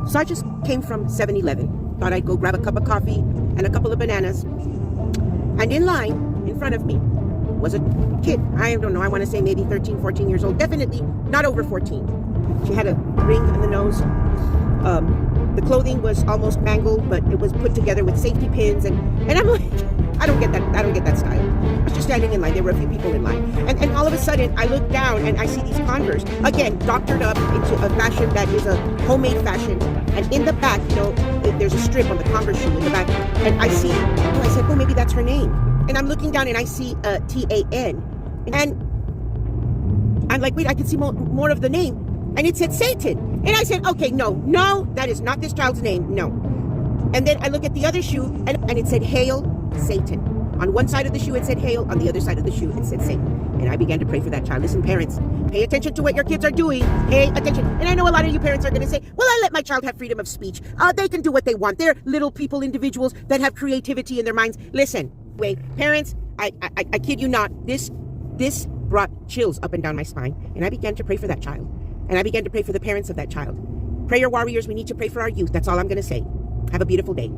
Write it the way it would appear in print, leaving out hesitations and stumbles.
So I just came from 7-Eleven. Thought I'd go grab a cup of coffee and a couple of bananas. And in line, in front of me, was a kid. I don't know, I want to say maybe 13, 14 years old. Definitely not over 14. She had a ring in the nose. The clothing was almost mangled, but it was put together with safety pins. And I'm like, I don't get that style. I was just standing in line. There were a few people in line. And all of a sudden, I look down and I see these Converse. Again, doctored up into a fashion that is a homemade fashion. And in the back, there's a strip on the Converse shoe in the back. And I see, I said, oh, maybe that's her name. And I'm looking down and I see T-A-N. And I'm like, wait, I can see more of the name. And it said Satan. And I said, okay, no, that is not this child's name, no. And then I look at the other shoe and it said, Hail Satan. On one side of the shoe it said Hail, on the other side of the shoe it said Satan. And I began to pray for that child. Listen, parents, pay attention to what your kids are doing. Pay attention. And I know a lot of you parents are going to say, well, I let my child have freedom of speech. They can do what they want. They're little people, individuals that have creativity in their minds. Listen, wait, parents, I kid you not, this brought chills up and down my spine. And I began to pray for that child. And I began to pray for the parents of that child. Prayer warriors, we need to pray for our youth. That's all I'm going to say. Have a beautiful day.